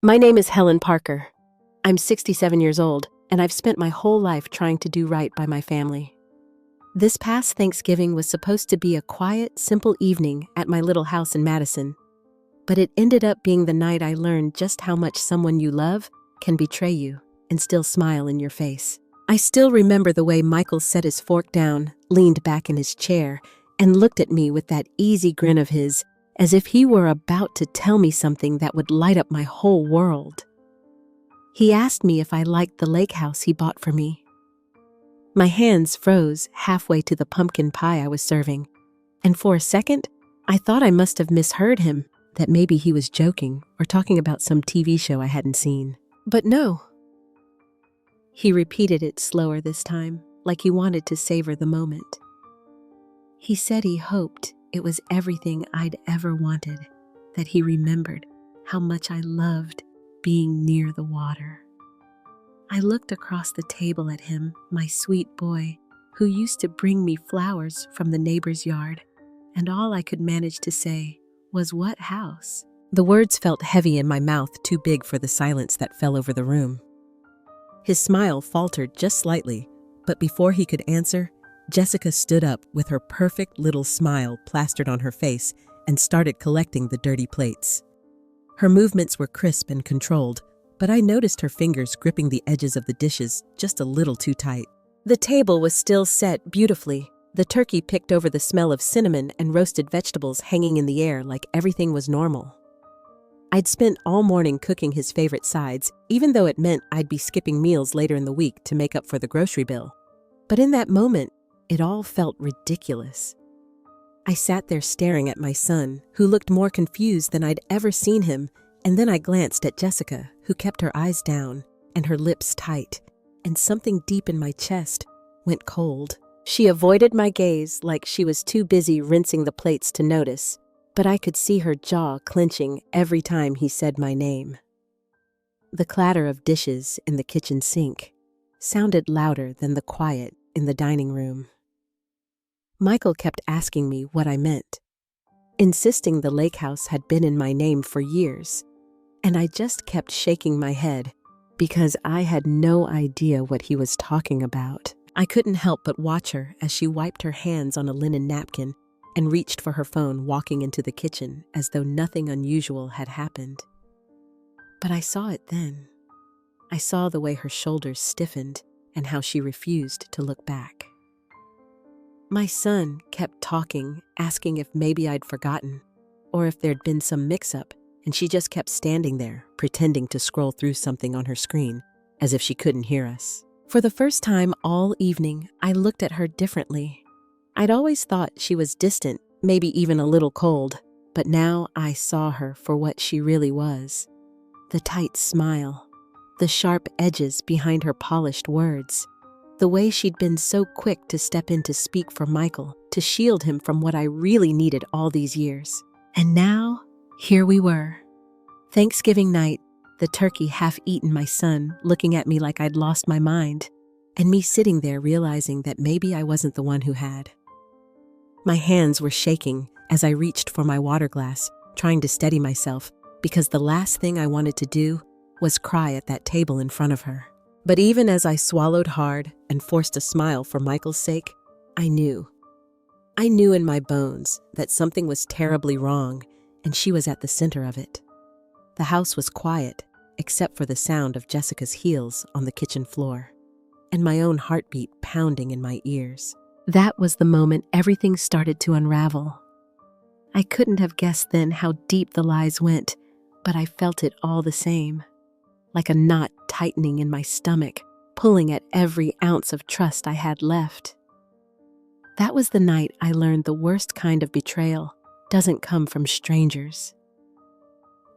My name is Helen Parker. I'm 67 years old, and I've spent my whole life trying to do right by my family. This past Thanksgiving was supposed to be a quiet, simple evening at my little house in Madison, but it ended up being the night I learned just how much someone you love can betray you and still smile in your face. I still remember the way Michael set his fork down, leaned back in his chair, and looked at me with that easy grin of his, as if he were about to tell me something that would light up my whole world. He asked me if I liked the lake house he bought for me. My hands froze halfway to the pumpkin pie I was serving, and for a second, I thought I must have misheard him, that maybe he was joking or talking about some TV show I hadn't seen. But no. He repeated it slower this time, like he wanted to savor the moment. He said he hoped it was everything I'd ever wanted, that he remembered how much I loved being near the water. I looked across the table at him, my sweet boy, who used to bring me flowers from the neighbor's yard, and all I could manage to say was, "What house?" The words felt heavy in my mouth, too big for the silence that fell over the room. His smile faltered just slightly, but before he could answer, Jessica stood up with her perfect little smile plastered on her face and started collecting the dirty plates. Her movements were crisp and controlled, but I noticed her fingers gripping the edges of the dishes just a little too tight. The table was still set beautifully, the turkey picked over the smell of cinnamon and roasted vegetables hanging in the air like everything was normal. I'd spent all morning cooking his favorite sides, even though it meant I'd be skipping meals later in the week to make up for the grocery bill. But in that moment, it all felt ridiculous. I sat there staring at my son, who looked more confused than I'd ever seen him, and then I glanced at Jessica, who kept her eyes down and her lips tight, and something deep in my chest went cold. She avoided my gaze like she was too busy rinsing the plates to notice, but I could see her jaw clenching every time he said my name. The clatter of dishes in the kitchen sink sounded louder than the quiet in the dining room. Michael kept asking me what I meant, insisting the lake house had been in my name for years, and I just kept shaking my head because I had no idea what he was talking about. I couldn't help but watch her as she wiped her hands on a linen napkin and reached for her phone, walking into the kitchen as though nothing unusual had happened. But I saw it then. I saw the way her shoulders stiffened and how she refused to look back. My son kept talking, asking if maybe I'd forgotten, or if there'd been some mix-up, and she just kept standing there, pretending to scroll through something on her screen, as if she couldn't hear us. For the first time all evening, I looked at her differently. I'd always thought she was distant, maybe even a little cold, but now I saw her for what she really was. The tight smile, the sharp edges behind her polished words, the way she'd been so quick to step in to speak for Michael, to shield him from what I really needed all these years. And now, here we were. Thanksgiving night, the turkey half-eaten, my son looking at me like I'd lost my mind, and me sitting there realizing that maybe I wasn't the one who had. My hands were shaking as I reached for my water glass, trying to steady myself, because the last thing I wanted to do was cry at that table in front of her. But even as I swallowed hard and forced a smile for Michael's sake, I knew in my bones that something was terribly wrong, and she was at the center of it. The house was quiet, except for the sound of Jessica's heels on the kitchen floor, and my own heartbeat pounding in my ears. That was the moment everything started to unravel. I couldn't have guessed then how deep the lies went, but I felt it all the same, like a knot tightening in my stomach, pulling at every ounce of trust I had left. That was the night I learned the worst kind of betrayal doesn't come from strangers.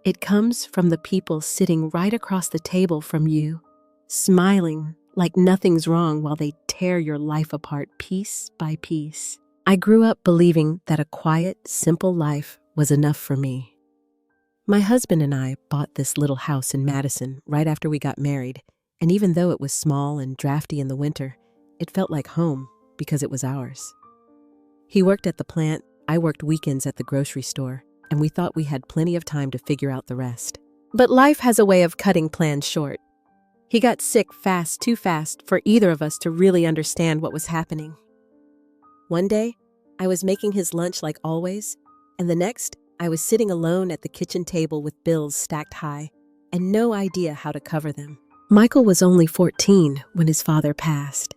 It comes from the people sitting right across the table from you, smiling like nothing's wrong while they tear your life apart piece by piece. I grew up believing that a quiet, simple life was enough for me. My husband and I bought this little house in Madison right after we got married, and even though it was small and drafty in the winter, it felt like home because it was ours. He worked at the plant, I worked weekends at the grocery store, and we thought we had plenty of time to figure out the rest. But life has a way of cutting plans short. He got sick fast, too fast for either of us to really understand what was happening. One day, I was making his lunch like always, and the next, I was sitting alone at the kitchen table with bills stacked high and no idea how to cover them. Michael was only 14 when his father passed.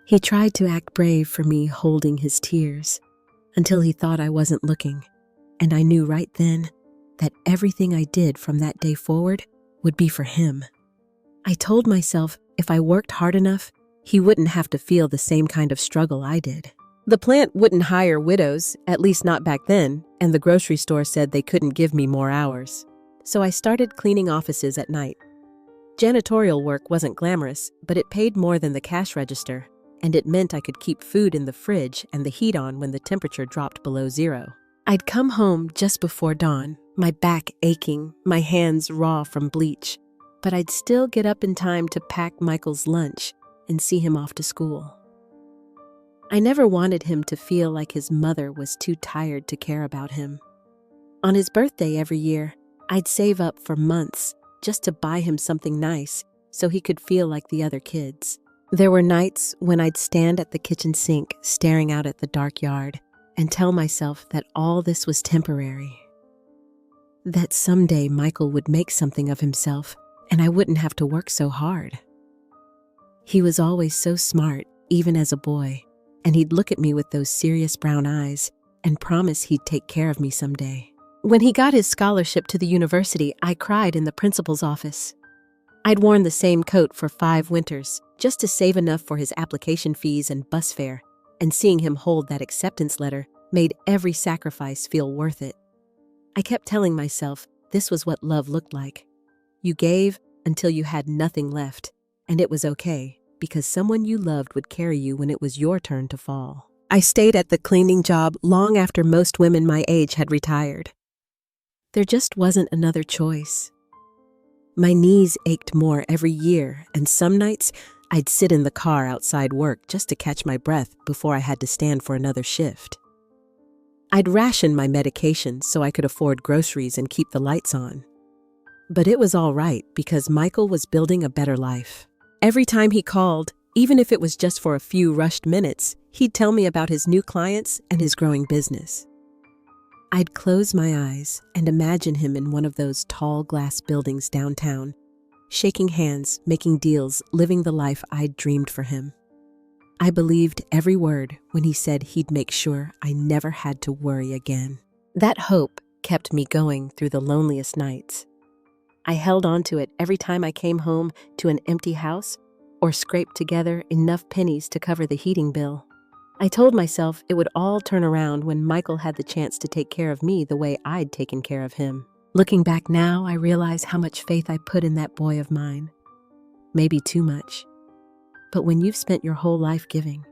He tried to act brave for me holding his tears until he thought I wasn't looking, and I knew right then that everything I did from that day forward would be for him. I told myself if I worked hard enough, he wouldn't have to feel the same kind of struggle I did. The plant wouldn't hire widows, at least not back then, and the grocery store said they couldn't give me more hours. So I started cleaning offices at night. Janitorial work wasn't glamorous, but it paid more than the cash register, and it meant I could keep food in the fridge and the heat on when the temperature dropped below zero. I'd come home just before dawn, my back aching, my hands raw from bleach, but I'd still get up in time to pack Michael's lunch and see him off to school. I never wanted him to feel like his mother was too tired to care about him. On his birthday every year, I'd save up for months just to buy him something nice so he could feel like the other kids. There were nights when I'd stand at the kitchen sink staring out at the dark yard and tell myself that all this was temporary. That someday Michael would make something of himself and I wouldn't have to work so hard. He was always so smart, even as a boy, and he'd look at me with those serious brown eyes and promise he'd take care of me someday. When he got his scholarship to the university, I cried in the principal's office. I'd worn the same coat for 5 winters just to save enough for his application fees and bus fare, and seeing him hold that acceptance letter made every sacrifice feel worth it. I kept telling myself this was what love looked like. You gave until you had nothing left, and it was okay because someone you loved would carry you when it was your turn to fall. I stayed at the cleaning job long after most women my age had retired. There just wasn't another choice. My knees ached more every year, and some nights I'd sit in the car outside work just to catch my breath before I had to stand for another shift. I'd ration my medication so I could afford groceries and keep the lights on. But it was all right because Michael was building a better life. Every time he called, even if it was just for a few rushed minutes, he'd tell me about his new clients and his growing business. I'd close my eyes and imagine him in one of those tall glass buildings downtown, shaking hands, making deals, living the life I'd dreamed for him. I believed every word when he said he'd make sure I never had to worry again. That hope kept me going through the loneliest nights. I held on to it every time I came home to an empty house or scraped together enough pennies to cover the heating bill. I told myself it would all turn around when Michael had the chance to take care of me the way I'd taken care of him. Looking back now, I realize how much faith I put in that boy of mine. Maybe too much. But when you've spent your whole life giving,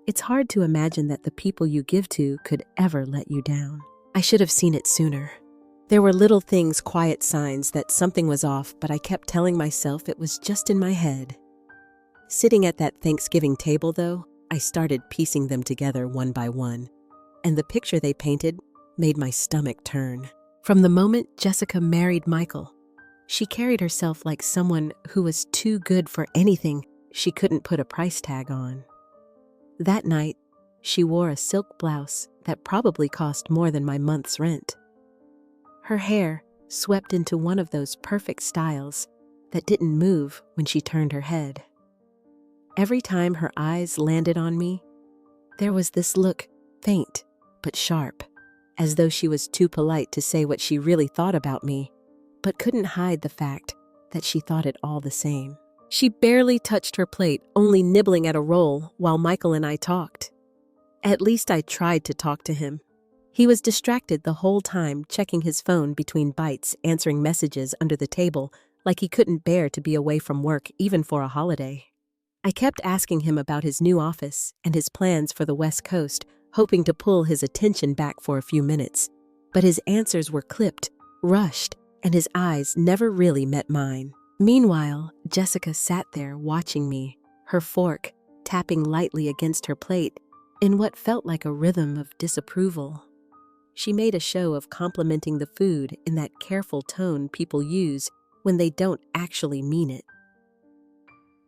it's hard to imagine that the people you give to could ever let you down. I should have seen it sooner. There were little things, quiet signs that something was off, but I kept telling myself it was just in my head. Sitting at that Thanksgiving table, though, I started piecing them together one by one, and the picture they painted made my stomach turn. From the moment Jessica married Michael, she carried herself like someone who was too good for anything she couldn't put a price tag on. That night, she wore a silk blouse that probably cost more than my month's rent. Her hair swept into one of those perfect styles that didn't move when she turned her head. Every time her eyes landed on me, there was this look, faint but sharp, as though she was too polite to say what she really thought about me, but couldn't hide the fact that she thought it all the same. She barely touched her plate, only nibbling at a roll while Michael and I talked. At least I tried to talk to him. He was distracted the whole time, checking his phone between bites, answering messages under the table, like he couldn't bear to be away from work even for a holiday. I kept asking him about his new office and his plans for the West Coast, hoping to pull his attention back for a few minutes. But his answers were clipped, rushed, and his eyes never really met mine. Meanwhile, Jessica sat there watching me, her fork tapping lightly against her plate in what felt like a rhythm of disapproval. She made a show of complimenting the food in that careful tone people use when they don't actually mean it.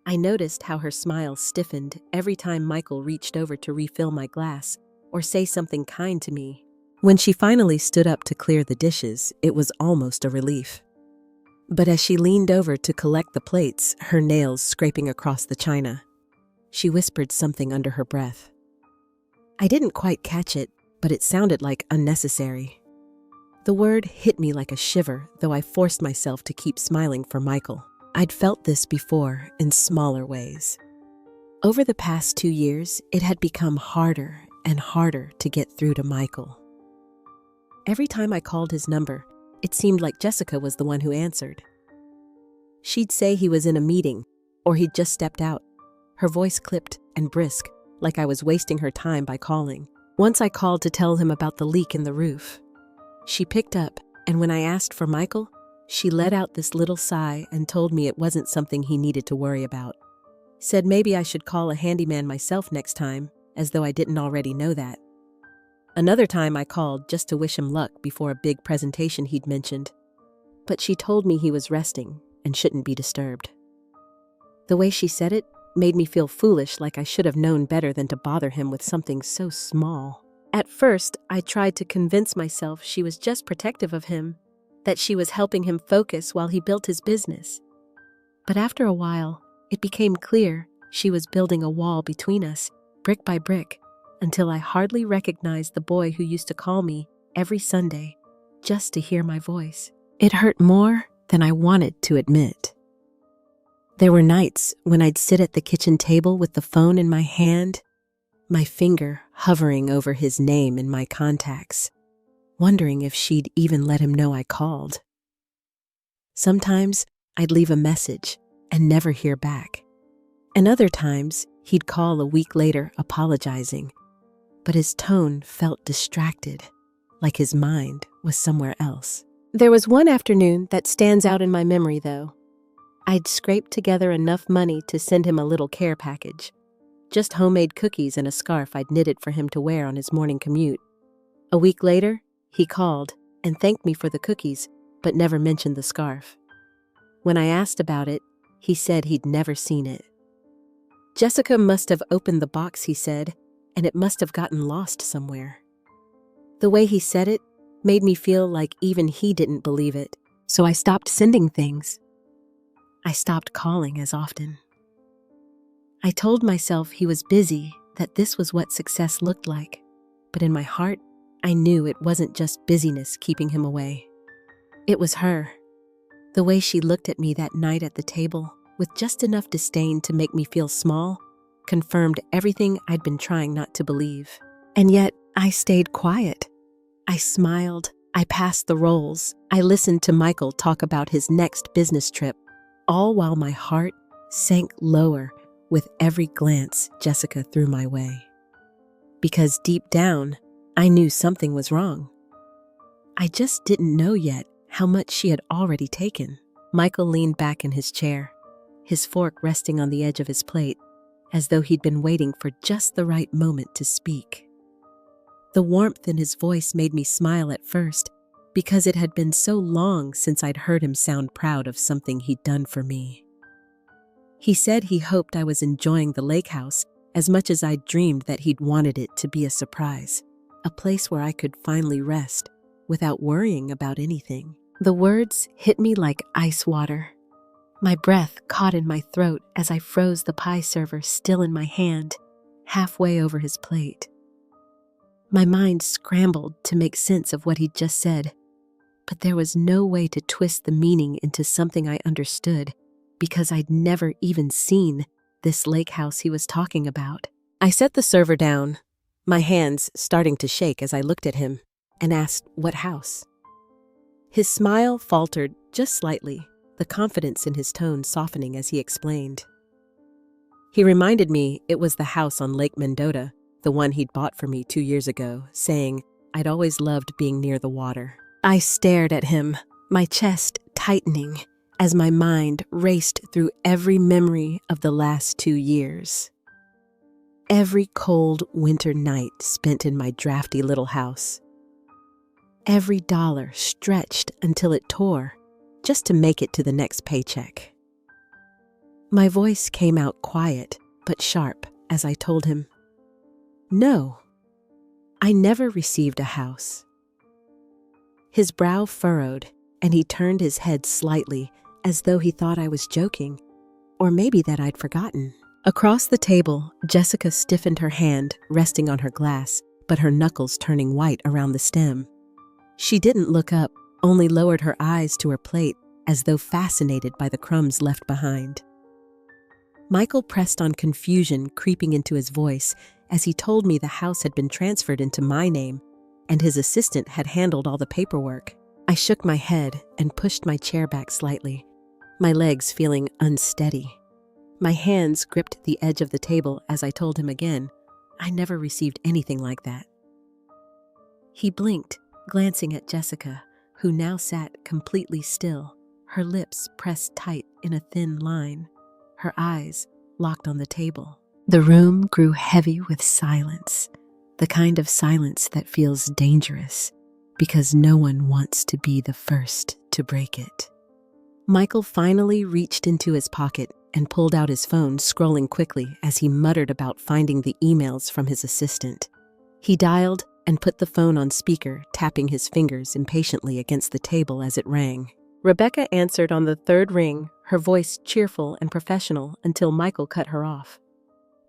I noticed how her smile stiffened every time Michael reached over to refill my glass or say something kind to me. When she finally stood up to clear the dishes, it was almost a relief. But as she leaned over to collect the plates, her nails scraping across the china, she whispered something under her breath. I didn't quite catch it, but it sounded like unnecessary. The word hit me like a shiver, though I forced myself to keep smiling for Michael. I'd felt this before in smaller ways. Over the past 2 years, it had become harder and harder to get through to Michael. Every time I called his number, it seemed like Jessica was the one who answered. She'd say he was in a meeting, or he'd just stepped out, her voice clipped and brisk, like I was wasting her time by calling. Once I called to tell him about the leak in the roof. She picked up, and when I asked for Michael, she let out this little sigh and told me it wasn't something he needed to worry about. Said maybe I should call a handyman myself next time, as though I didn't already know that. Another time I called just to wish him luck before a big presentation he'd mentioned. But she told me he was resting and shouldn't be disturbed. The way she said it made me feel foolish, like I should have known better than to bother him with something so small. At first, I tried to convince myself she was just protective of him, that she was helping him focus while he built his business. But after a while, it became clear she was building a wall between us, brick by brick, until I hardly recognized the boy who used to call me every Sunday just to hear my voice. It hurt more than I wanted to admit. There were nights when I'd sit at the kitchen table with the phone in my hand, my finger hovering over his name in my contacts, wondering if she'd even let him know I called. Sometimes I'd leave a message and never hear back. And other times he'd call a week later apologizing, but his tone felt distracted, like his mind was somewhere else. There was one afternoon that stands out in my memory, though. I'd scraped together enough money to send him a little care package, just homemade cookies and a scarf I'd knitted for him to wear on his morning commute. A week later, he called and thanked me for the cookies, but never mentioned the scarf. When I asked about it, he said he'd never seen it. Jessica must have opened the box, he said, and it must have gotten lost somewhere. The way he said it made me feel like even he didn't believe it, so I stopped sending things. I stopped calling as often. I told myself he was busy, that this was what success looked like, but in my heart, I knew it wasn't just busyness keeping him away. It was her. The way she looked at me that night at the table, with just enough disdain to make me feel small, confirmed everything I'd been trying not to believe. And yet, I stayed quiet. I smiled. I passed the rolls. I listened to Michael talk about his next business trip, all while my heart sank lower with every glance Jessica threw my way. Because deep down, I knew something was wrong. I just didn't know yet how much she had already taken. Michael leaned back in his chair, his fork resting on the edge of his plate, as though he'd been waiting for just the right moment to speak. The warmth in his voice made me smile at first, because it had been so long since I'd heard him sound proud of something he'd done for me. He said he hoped I was enjoying the lake house as much as I'd dreamed that he'd wanted it to be a surprise, a place where I could finally rest without worrying about anything. The words hit me like ice water. My breath caught in my throat as I froze the pie server still in my hand, halfway over his plate. My mind scrambled to make sense of what he'd just said, but there was no way to twist the meaning into something I understood, because I'd never even seen this lake house he was talking about. I set the server down, my hands starting to shake as I looked at him, and asked what house. His smile faltered just slightly, the confidence in his tone softening as he explained. He reminded me it was the house on Lake Mendota, the one he'd bought for me 2 years ago, saying I'd always loved being near the water. I stared at him, my chest tightening, as my mind raced through every memory of the last 2 years. Every cold winter night spent in my drafty little house. every dollar stretched until it tore, just to make it to the next paycheck. My voice came out quiet but sharp as I told him, "No, I never received a house." His brow furrowed, and he turned his head slightly as though he thought I was joking, or maybe that I'd forgotten. Across the table, Jessica stiffened her hand, resting on her glass, but her knuckles turning white around the stem. She didn't look up, only lowered her eyes to her plate as though fascinated by the crumbs left behind. Michael pressed on confusion creeping into his voice as he told me the house had been transferred into my name and his assistant had handled all the paperwork. I shook my head and pushed my chair back slightly, my legs feeling unsteady. My hands gripped the edge of the table as I told him again, I never received anything like that. He blinked, glancing at Jessica, who now sat completely still, her lips pressed tight in a thin line, her eyes locked on the table. The room grew heavy with silence, the kind of silence that feels dangerous because no one wants to be the first to break it. Michael finally reached into his pocket and pulled out his phone, scrolling quickly as he muttered about finding the emails from his assistant. He dialed and put the phone on speaker, tapping his fingers impatiently against the table as it rang. Rebecca answered on the third ring, her voice cheerful and professional until Michael cut her off.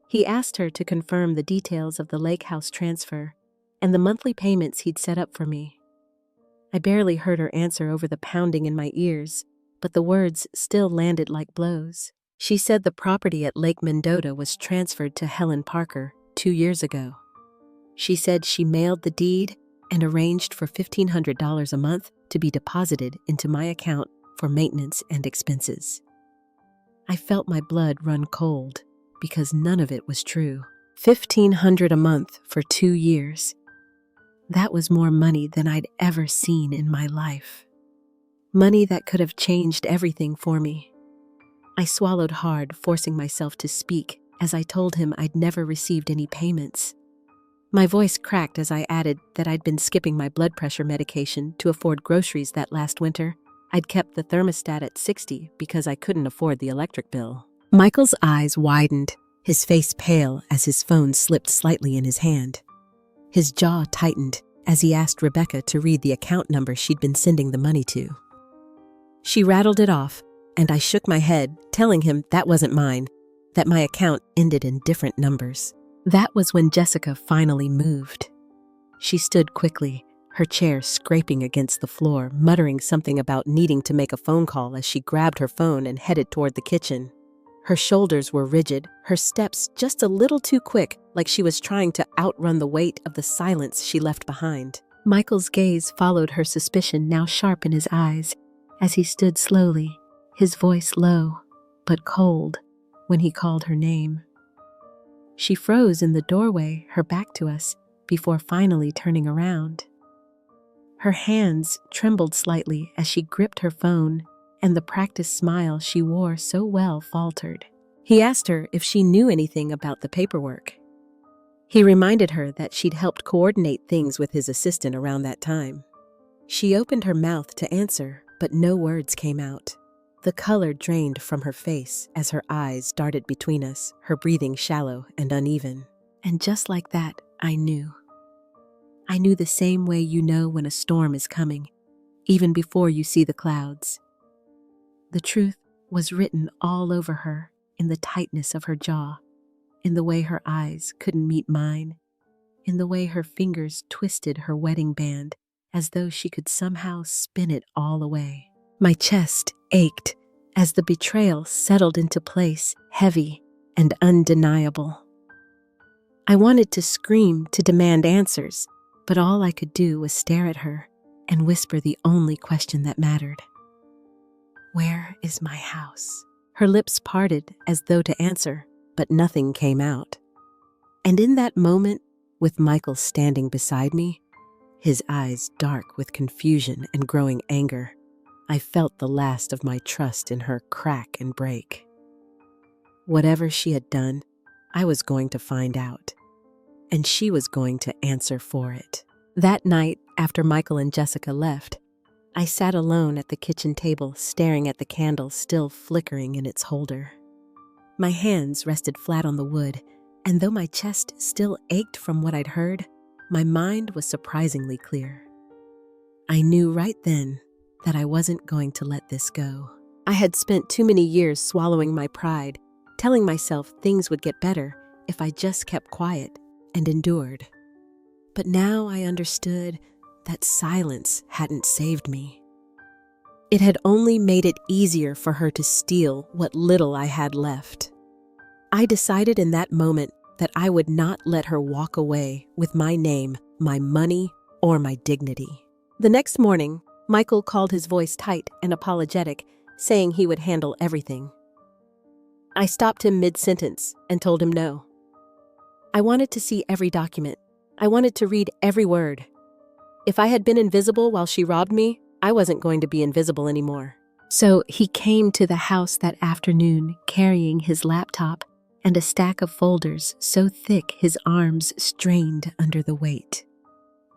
He asked her to confirm the details of the lake house transfer and the monthly payments he'd set up for me. I barely heard her answer over the pounding in my ears, but the words still landed like blows. She said the property at Lake Mendota was transferred to Helen Parker 2 years ago. She said she mailed the deed and arranged for $1,500 a month to be deposited into my account for maintenance and expenses. I felt my blood run cold because none of it was true. $1,500 a month for 2 years. That was more money than I'd ever seen in my life. Money that could have changed everything for me. I swallowed hard, forcing myself to speak as I told him I'd never received any payments. My voice cracked as I added that I'd been skipping my blood pressure medication to afford groceries that last winter. I'd kept the thermostat at 60 because I couldn't afford the electric bill. Michael's eyes widened, his face pale as his phone slipped slightly in his hand. His jaw tightened as he asked Rebecca to read the account number she'd been sending the money to. She rattled it off, and I shook my head, telling him that wasn't mine, that my account ended in different numbers. That was when Jessica finally moved. She stood quickly, her chair scraping against the floor, muttering something about needing to make a phone call as she grabbed her phone and headed toward the kitchen. Her shoulders were rigid, her steps just a little too quick, like she was trying to outrun the weight of the silence she left behind. Michael's gaze followed her suspicion, now sharp in his eyes, as he stood slowly, his voice low but cold, when he called her name. She froze in the doorway, her back to us, before finally turning around. Her hands trembled slightly as she gripped her phone, and the practiced smile she wore so well faltered. He asked her if she knew anything about the paperwork. He reminded her that she'd helped coordinate things with his assistant around that time. She opened her mouth to answer, but no words came out. The color drained from her face as her eyes darted between us, her breathing shallow and uneven. And just like that, I knew. I knew the same way you know when a storm is coming, even before you see the clouds. The truth was written all over her, in the tightness of her jaw, in the way her eyes couldn't meet mine, in the way her fingers twisted her wedding band as though she could somehow spin it all away. My chest ached as the betrayal settled into place, heavy and undeniable. I wanted to scream, to demand answers, but all I could do was stare at her and whisper the only question that mattered. Where is my house? Her lips parted as though to answer, but nothing came out. And in that moment, with Michael standing beside me, his eyes dark with confusion and growing anger, I felt the last of my trust in her crack and break. Whatever she had done, I was going to find out, and she was going to answer for it. That night, after Michael and Jessica left, I sat alone at the kitchen table staring at the candle still flickering in its holder. My hands rested flat on the wood, and though my chest still ached from what I'd heard, my mind was surprisingly clear. I knew right then that I wasn't going to let this go. I had spent too many years swallowing my pride, telling myself things would get better if I just kept quiet and endured. But now I understood that silence hadn't saved me. It had only made it easier for her to steal what little I had left. I decided in that moment that I would not let her walk away with my name, my money, or my dignity. The next morning, Michael called, his voice tight and apologetic, saying he would handle everything. I stopped him mid-sentence and told him no. I wanted to see every document. I wanted to read every word. If I had been invisible while she robbed me, I wasn't going to be invisible anymore. So he came to the house that afternoon carrying his laptop and a stack of folders so thick his arms strained under the weight.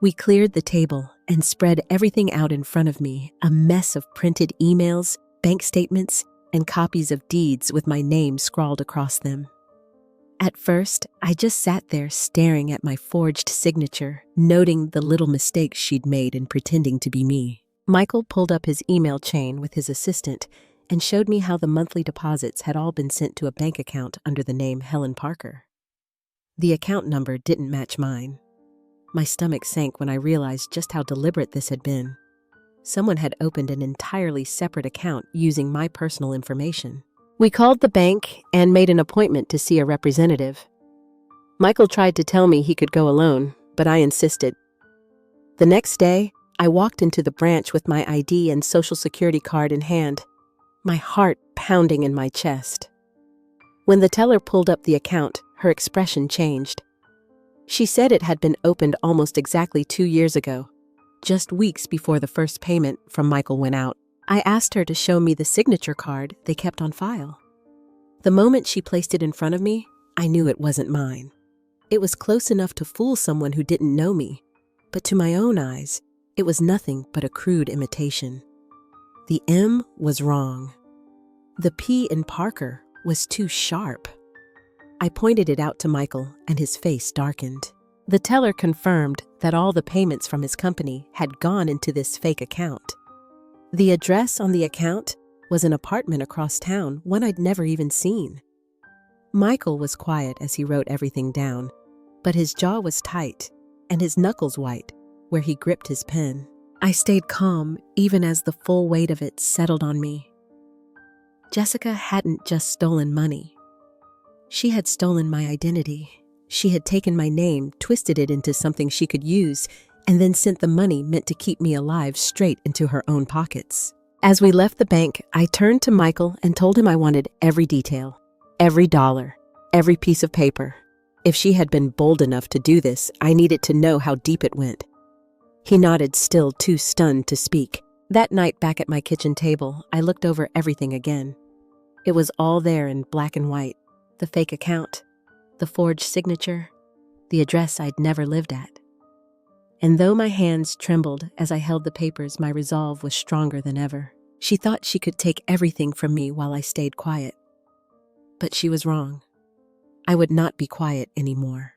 We cleared the table and spread everything out in front of me, a mess of printed emails, bank statements, and copies of deeds with my name scrawled across them. At first, I just sat there staring at my forged signature, noting the little mistakes she'd made in pretending to be me. Michael pulled up his email chain with his assistant and showed me how the monthly deposits had all been sent to a bank account under the name Helen Parker. The account number didn't match mine. My stomach sank when I realized just how deliberate this had been. Someone had opened an entirely separate account using my personal information. We called the bank and made an appointment to see a representative. Michael tried to tell me he could go alone, but I insisted. The next day, I walked into the branch with my ID and Social Security card in hand, my heart pounding in my chest. When the teller pulled up the account, her expression changed. She said it had been opened almost exactly 2 years ago, just weeks before the first payment from Michael went out. I asked her to show me the signature card they kept on file. The moment she placed it in front of me, I knew it wasn't mine. It was close enough to fool someone who didn't know me, but to my own eyes, it was nothing but a crude imitation. The M was wrong. The P in Parker was too sharp. I pointed it out to Michael, and his face darkened. The teller confirmed that all the payments from his company had gone into this fake account. The address on the account was an apartment across town, one I'd never even seen. Michael was quiet as he wrote everything down, but his jaw was tight and his knuckles white where he gripped his pen. I stayed calm even as the full weight of it settled on me. Jessica hadn't just stolen money. She had stolen my identity. She had taken my name, twisted it into something she could use, and then sent the money meant to keep me alive straight into her own pockets. As we left the bank, I turned to Michael and told him I wanted every detail, every dollar, every piece of paper. If she had been bold enough to do this, I needed to know how deep it went. He nodded, still too stunned to speak. That night back at my kitchen table, I looked over everything again. It was all there in black and white. The fake account, the forged signature, the address I'd never lived at. And though my hands trembled as I held the papers, my resolve was stronger than ever. She thought she could take everything from me while I stayed quiet. But she was wrong. I would not be quiet anymore.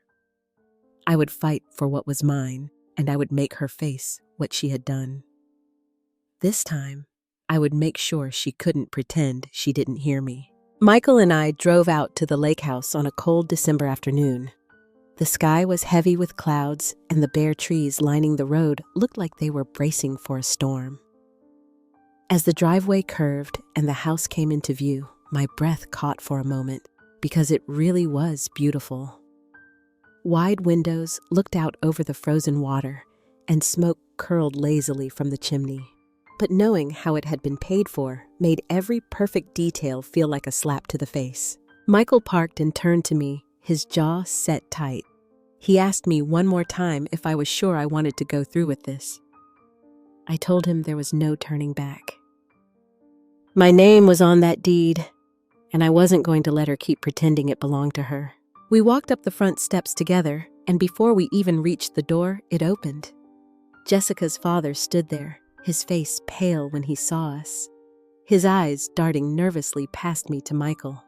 I would fight for what was mine, and I would make her face what she had done. This time, I would make sure she couldn't pretend she didn't hear me. Michael and I drove out to the lake house on a cold December afternoon. The sky was heavy with clouds, and the bare trees lining the road looked like they were bracing for a storm. As the driveway curved and the house came into view, my breath caught for a moment because it really was beautiful. Wide windows looked out over the frozen water, and smoke curled lazily from the chimney. But knowing how it had been paid for made every perfect detail feel like a slap to the face. Michael parked and turned to me, his jaw set tight. He asked me one more time if I was sure I wanted to go through with this. I told him there was no turning back. My name was on that deed, and I wasn't going to let her keep pretending it belonged to her. We walked up the front steps together, and before we even reached the door, it opened. Jessica's father stood there, his face pale when he saw us, his eyes darting nervously past me to Michael.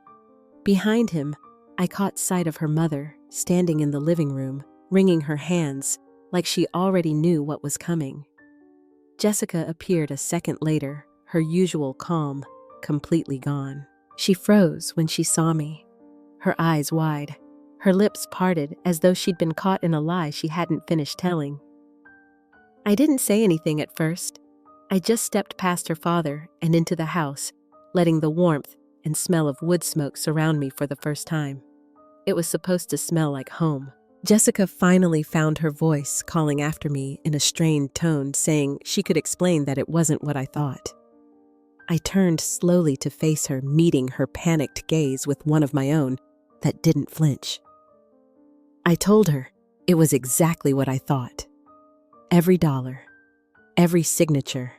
Behind him, I caught sight of her mother, standing in the living room, wringing her hands, like she already knew what was coming. Jessica appeared a second later, her usual calm, completely gone. She froze when she saw me, her eyes wide, her lips parted as though she'd been caught in a lie she hadn't finished telling. I didn't say anything at first. I just stepped past her father and into the house, letting the warmth and smell of wood smoke surround me for the first time. It was supposed to smell like home. Jessica finally found her voice calling after me in a strained tone, saying she could explain that it wasn't what I thought. I turned slowly to face her, meeting her panicked gaze with one of my own that didn't flinch. I told her it was exactly what I thought. Every dollar, every signature,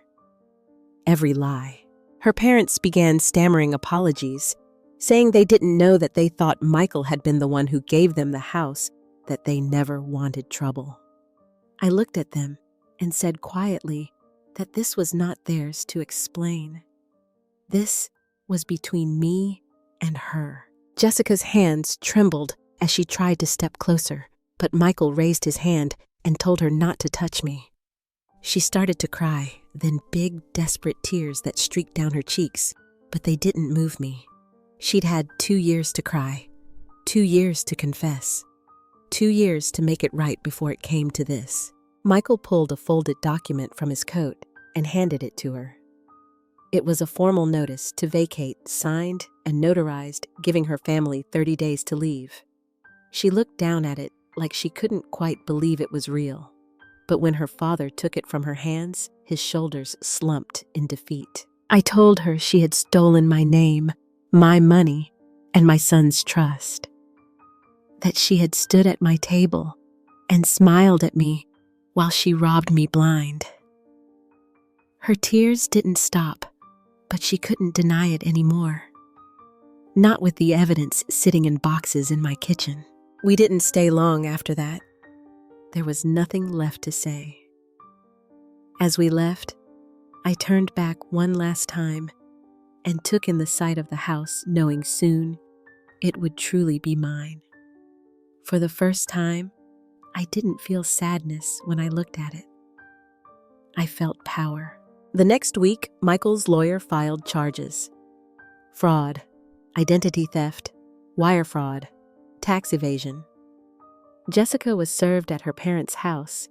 every lie. Her parents began stammering apologies, saying they didn't know that they thought Michael had been the one who gave them the house, that they never wanted trouble. I looked at them and said quietly that this was not theirs to explain. This was between me and her. Jessica's hands trembled as she tried to step closer, but Michael raised his hand and told her not to touch me. She started to cry, then big, desperate tears that streaked down her cheeks, but they didn't move me. She'd had 2 years to cry, 2 years to confess, 2 years to make it right before it came to this. Michael pulled a folded document from his coat and handed it to her. It was a formal notice to vacate, signed and notarized, giving her family 30 days to leave. She looked down at it like she couldn't quite believe it was real. But when her father took it from her hands, his shoulders slumped in defeat. I told her she had stolen my name, my money, and my son's trust. That she had stood at my table and smiled at me while she robbed me blind. Her tears didn't stop, but she couldn't deny it anymore. Not with the evidence sitting in boxes in my kitchen. We didn't stay long after that. There was nothing left to say. As we left, I turned back one last time and took in the sight of the house, knowing soon it would truly be mine. For the first time, I didn't feel sadness when I looked at it. I felt power. The next week, Michael's lawyer filed charges: fraud, identity theft, wire fraud, tax evasion. Jessica was served at her parents' house,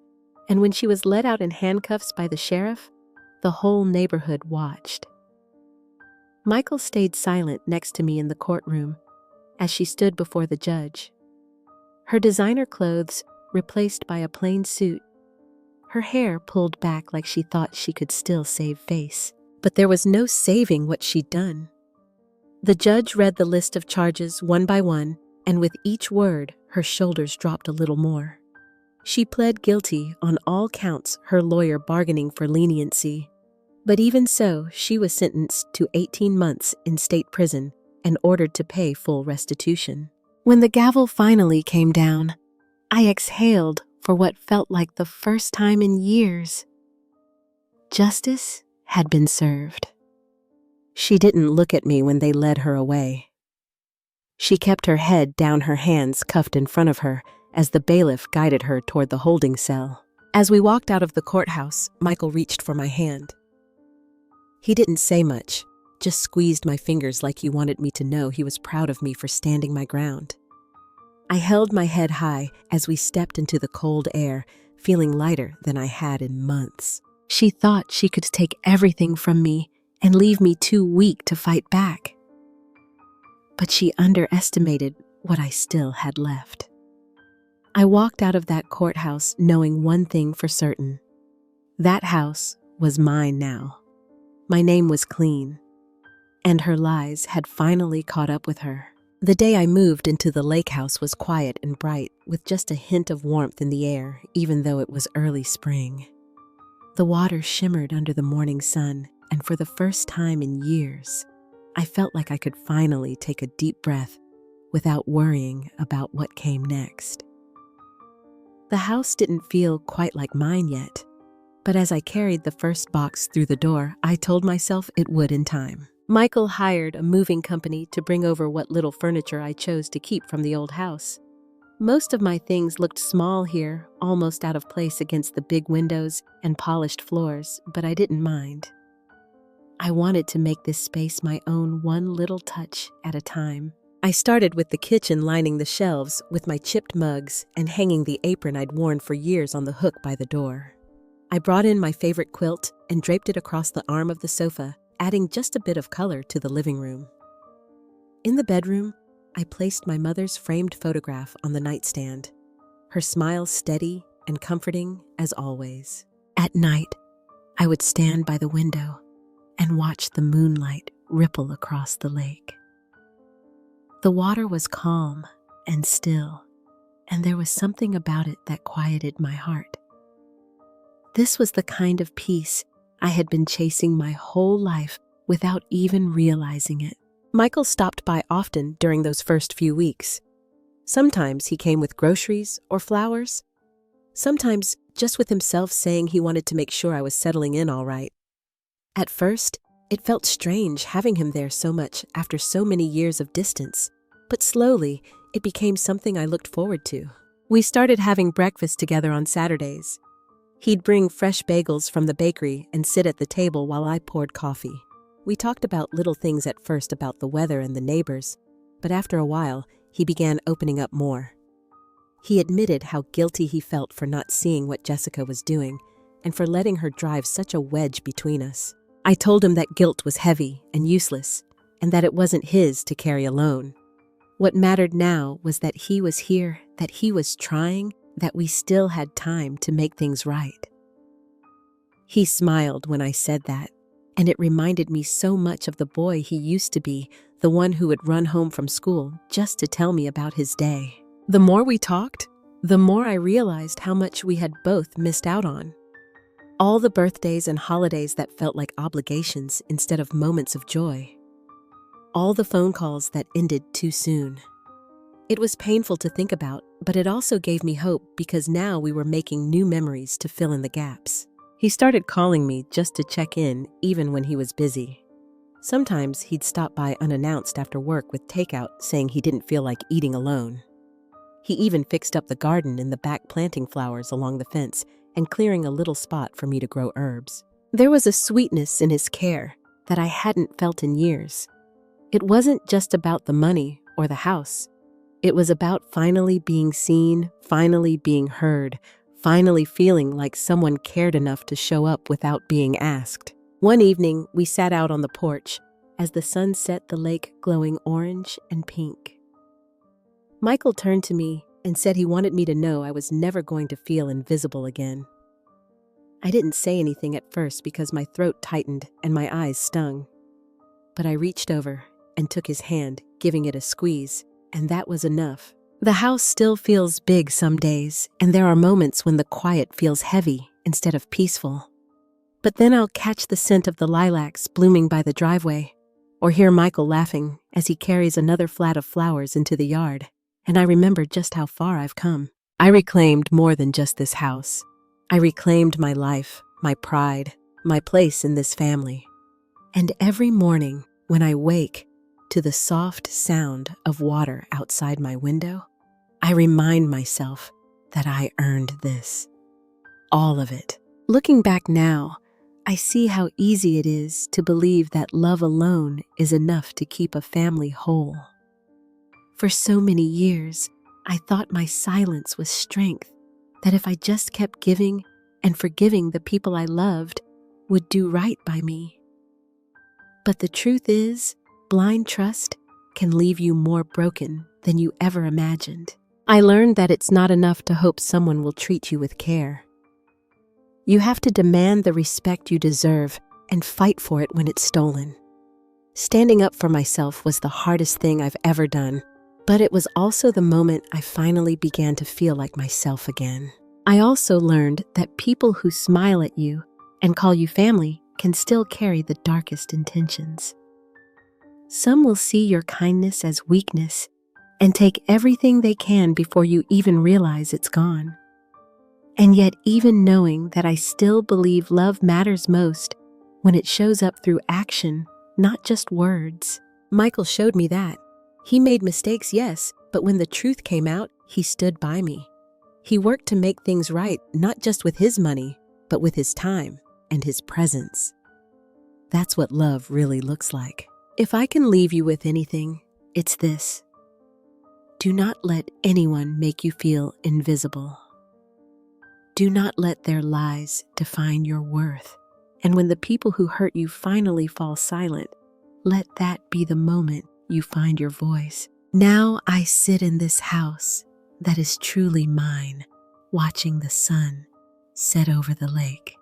and when she was led out in handcuffs by the sheriff, the whole neighborhood watched. Michael stayed silent next to me in the courtroom as she stood before the judge. Her designer clothes replaced by a plain suit, her hair pulled back like she thought she could still save face. But there was no saving what she'd done. The judge read the list of charges one by one, and with each word, her shoulders dropped a little more. She pled guilty on all counts, her lawyer bargaining for leniency. But even so, she was sentenced to 18 months in state prison and ordered to pay full restitution. When the gavel finally came down, I exhaled for what felt like the first time in years. Justice had been served. She didn't look at me when they led her away. She kept her head down, her hands cuffed in front of her as the bailiff guided her toward the holding cell. As we walked out of the courthouse, Michael reached for my hand. He didn't say much, just squeezed my fingers like he wanted me to know he was proud of me for standing my ground. I held my head high as we stepped into the cold air, feeling lighter than I had in months. She thought she could take everything from me and leave me too weak to fight back. But she underestimated what I still had left. I walked out of that courthouse knowing one thing for certain. That house was mine now. My name was clean, and her lies had finally caught up with her. The day I moved into the lake house was quiet and bright, with just a hint of warmth in the air, even though it was early spring. The water shimmered under the morning sun, and for the first time in years, I felt like I could finally take a deep breath without worrying about what came next. The house didn't feel quite like mine yet. But as I carried the first box through the door, I told myself it would in time. Michael hired a moving company to bring over what little furniture I chose to keep from the old house. Most of my things looked small here, almost out of place against the big windows and polished floors, but I didn't mind. I wanted to make this space my own, one little touch at a time. I started with the kitchen, lining the shelves with my chipped mugs and hanging the apron I'd worn for years on the hook by the door. I brought in my favorite quilt and draped it across the arm of the sofa, adding just a bit of color to the living room. In the bedroom, I placed my mother's framed photograph on the nightstand, her smile steady and comforting as always. At night, I would stand by the window and watch the moonlight ripple across the lake. The water was calm and still, and there was something about it that quieted my heart. This was the kind of peace I had been chasing my whole life without even realizing it. Michael stopped by often during those first few weeks. Sometimes he came with groceries or flowers. Sometimes just with himself, saying he wanted to make sure I was settling in all right. At first, it felt strange having him there so much after so many years of distance, but slowly it became something I looked forward to. We started having breakfast together on Saturdays. He'd bring fresh bagels from the bakery and sit at the table while I poured coffee. We talked about little things at first, about the weather and the neighbors, but after a while, he began opening up more. He admitted how guilty he felt for not seeing what Jessica was doing and for letting her drive such a wedge between us. I told him that guilt was heavy and useless, and that it wasn't his to carry alone. What mattered now was that he was here, that he was trying, that we still had time to make things right. He smiled when I said that, and it reminded me so much of the boy he used to be, the one who would run home from school just to tell me about his day. The more we talked, the more I realized how much we had both missed out on. All the birthdays and holidays that felt like obligations instead of moments of joy. All the phone calls that ended too soon. It was painful to think about, but it also gave me hope because now we were making new memories to fill in the gaps. He started calling me just to check in, even when he was busy. Sometimes he'd stop by unannounced after work with takeout, saying he didn't feel like eating alone. He even fixed up the garden in the back, planting flowers along the fence and clearing a little spot for me to grow herbs. There was a sweetness in his care that I hadn't felt in years. It wasn't just about the money or the house. It was about finally being seen, finally being heard, finally feeling like someone cared enough to show up without being asked. One evening, we sat out on the porch as the sun set the lake glowing orange and pink. Michael turned to me and said he wanted me to know I was never going to feel invisible again. I didn't say anything at first because my throat tightened and my eyes stung. But I reached over and took his hand, giving it a squeeze, and that was enough. The house still feels big some days, and there are moments when the quiet feels heavy instead of peaceful. But then I'll catch the scent of the lilacs blooming by the driveway, or hear Michael laughing as he carries another flat of flowers into the yard, and I remember just how far I've come. I reclaimed more than just this house. I reclaimed my life, my pride, my place in this family. And every morning when I wake to the soft sound of water outside my window, I remind myself that I earned this. All of it. Looking back now, I see how easy it is to believe that love alone is enough to keep a family whole. For so many years, I thought my silence was strength, that if I just kept giving and forgiving, the people I loved would do right by me. But the truth is, blind trust can leave you more broken than you ever imagined. I learned that it's not enough to hope someone will treat you with care. You have to demand the respect you deserve and fight for it when it's stolen. Standing up for myself was the hardest thing I've ever done, but it was also the moment I finally began to feel like myself again. I also learned that people who smile at you and call you family can still carry the darkest intentions. Some will see your kindness as weakness and take everything they can before you even realize it's gone. And yet, even knowing that I still believe love matters most when it shows up through action, not just words. Michael showed me that. He made mistakes, yes, but when the truth came out, he stood by me. He worked to make things right, not just with his money, but with his time and his presence. That's what love really looks like. If I can leave you with anything, it's this. Do not let anyone make you feel invisible. Do not let their lies define your worth. And when the people who hurt you finally fall silent, let that be the moment you find your voice. Now I sit in this house that is truly mine, watching the sun set over the lake.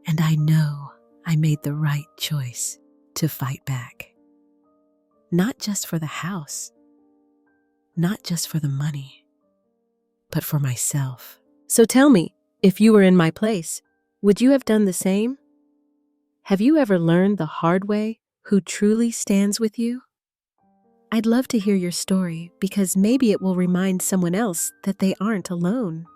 And I know I made the right choice to fight back. Not just for the house, not just for the money, but for myself. So tell me, if you were in my place, would you have done the same? Have you ever learned the hard way who truly stands with you? I'd love to hear your story because maybe it will remind someone else that they aren't alone.